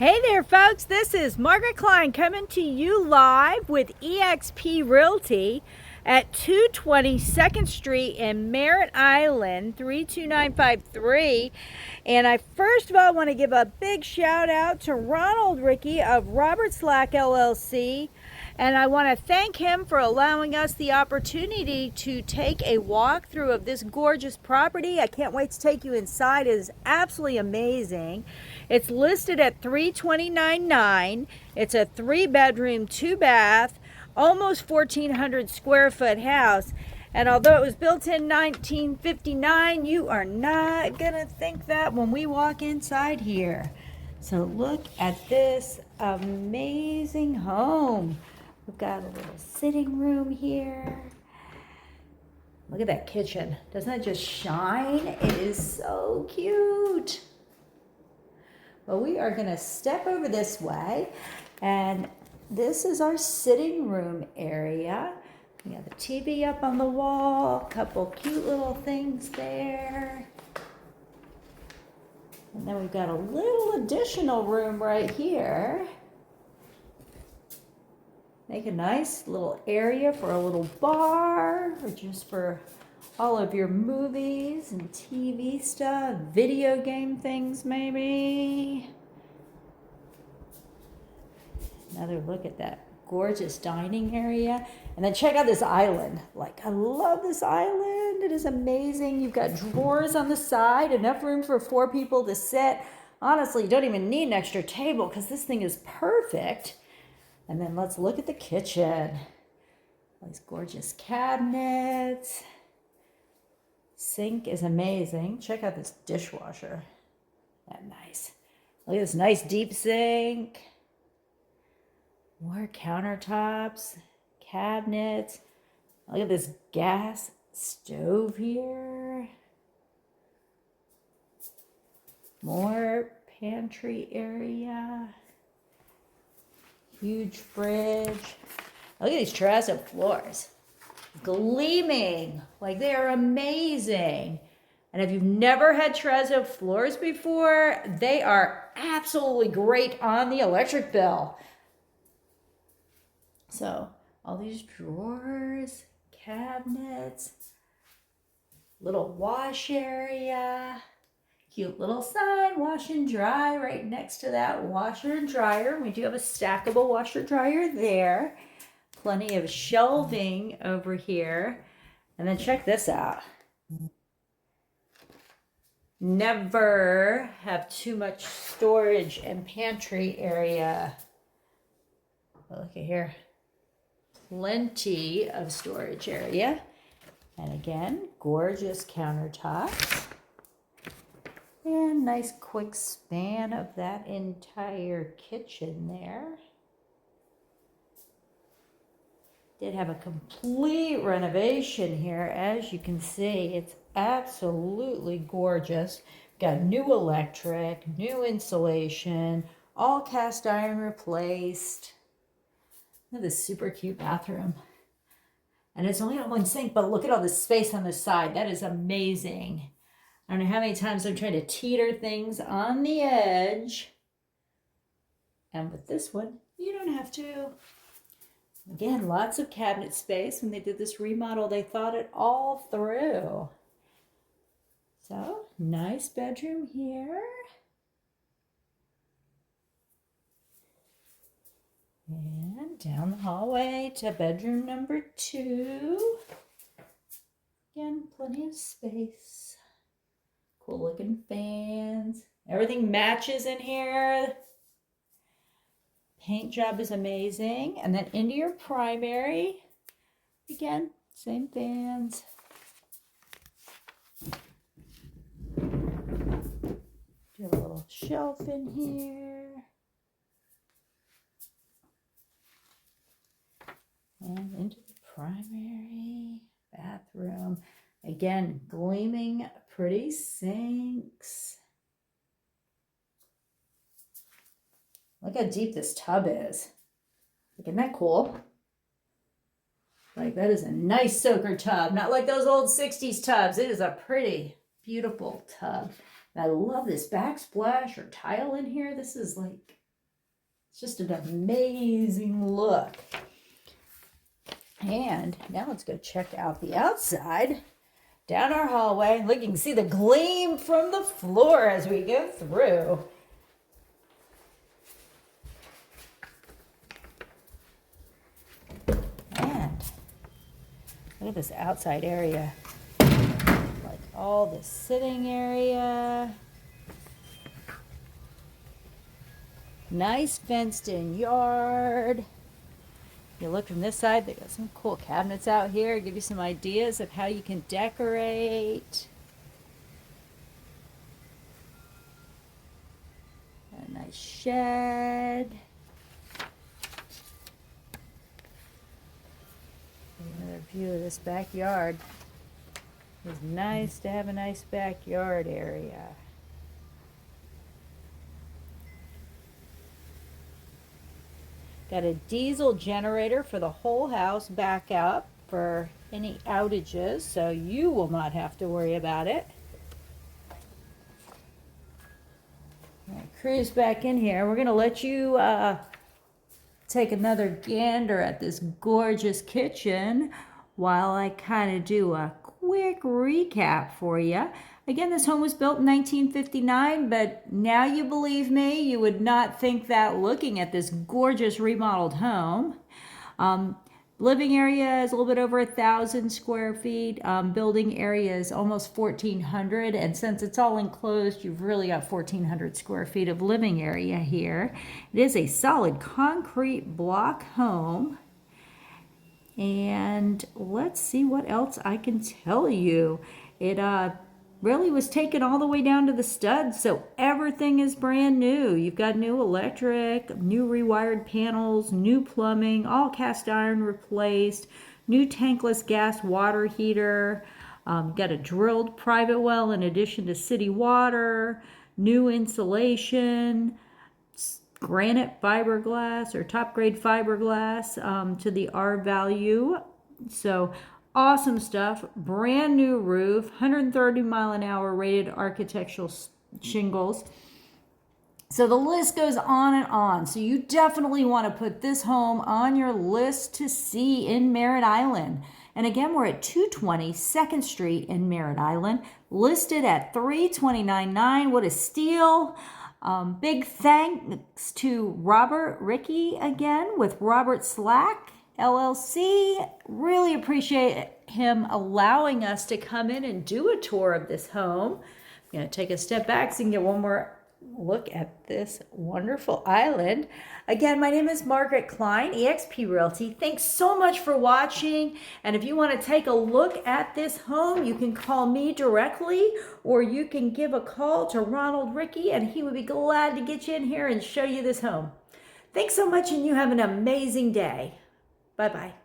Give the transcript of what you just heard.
Hey there, folks. This is Margaret Klein coming to you live with eXp Realty at 220 2nd Street in Merritt Island, 32953. And I first of all want to give a big shout out to Ronald Rickey of Robert Slack LLC. And I want to thank him for allowing us the opportunity to take a walkthrough of this gorgeous property. I can't wait to take you inside. It is absolutely amazing. It's listed at $329,900. It's a 3-bedroom, 2-bath, almost 1,400 square foot house. And although it was built in 1959, you are not gonna think that when we walk inside here. So look at this amazing home. We've got a little sitting room here. Look at that kitchen. Doesn't it just shine? It is so cute. Well, we are gonna step over this way, and this is our sitting room area. We got the TV up on the wall, a couple cute little things there. And then we've got a little additional room right here. Make a nice little area for a little bar, or just for all of your movies and TV stuff, video game things maybe. Another look at that gorgeous dining area. And then check out this island. Like, I love this island. It is amazing. You've got drawers on the side, enough room for 4 people to sit. Honestly, you don't even need an extra table because this thing is perfect. And then let's look at the kitchen. These gorgeous cabinets. Sink is amazing. Check out this dishwasher. That nice. Look at this nice deep sink. More countertops, cabinets. Look at this gas stove here. More pantry area. Huge fridge. Look at these terrazzo floors. Gleaming, like they are amazing. And if you've never had terrazzo floors before, they are absolutely great on the electric bill. So all these drawers, cabinets, little wash area, cute little sign, wash and dry right next to that washer and dryer. We do have a stackable washer dryer there. Plenty of shelving over here. And then check this out. Never have too much storage and pantry area. Look at here. Plenty of storage area. And again, gorgeous countertops. And nice quick span of that entire kitchen there. Did have a complete renovation here. As you can see, it's absolutely gorgeous. Got new electric, new insulation, all cast iron replaced. Look at this super cute bathroom. And it's only got one sink, but look at all this space on the side. That is amazing. I don't know how many times I'm trying to teeter things on the edge. And with this one, you don't have to. Again, lots of cabinet space. When they did this remodel, they thought it all through. So, nice bedroom here. And down the hallway to bedroom number 2. Again, plenty of space. Cool looking fans. Everything matches in here. Paint job is amazing. And then into your primary. Again, same fans. Do a little shelf in here. And into the primary bathroom. Again, gleaming pretty sinks. Look how deep this tub is. Isn't that cool? Like, that is a nice soaker tub. Not like those old 60s tubs. It is a pretty, beautiful tub. And I love this backsplash or tile in here. This is like It's just an amazing look. And now let's go check out the outside. Down our hallway. Look, you can see the gleam from the floor as we go through. And look at this outside area. Like all the sitting area. Nice fenced in yard. You look from this side, they got some cool cabinets out here, give you some ideas of how you can decorate. A nice shed. Another view of this backyard. It's nice to have a nice backyard area. Got a diesel generator for the whole house backup for any outages, so you will not have to worry about it. Cruise back in here. We're going to let you take another gander at this gorgeous kitchen while I kind of do a quick recap for you. Again, this home was built in 1959, but now you believe me, you would not think that looking at this gorgeous remodeled home. Living area is a little bit over 1,000 square feet. Building area is almost 1,400, and since it's all enclosed, you've really got 1,400 square feet of living area here. It is a solid concrete block home. And let's see what else I can tell you. It really was taken all the way down to the studs, so everything is brand new. You've got new electric, new rewired panels, new plumbing, all cast iron replaced, new tankless gas water heater, got a drilled private well in addition to city water, new insulation, granite fiberglass or top grade fiberglass to the R value. So awesome stuff. Brand new roof, 130 mile an hour rated architectural shingles. So the list goes on and on. So you definitely want to put this home on your list to see in Merritt Island. And again, we're at 220 2nd Street in Merritt Island, listed at $329,900. What a steal. Big thanks to Robert Ricky again with Robert Slack LLC. Really appreciate him allowing us to come in and do a tour of this home. I'm going to take a step back so you can get one more look at this wonderful island. Again, my name is Margaret Klein, eXp Realty. Thanks so much for watching. And if you want to take a look at this home, you can call me directly, or you can give a call to Ronald Ricky, and he would be glad to get you in here and show you this home. Thanks so much, and you have an amazing day. Bye-bye.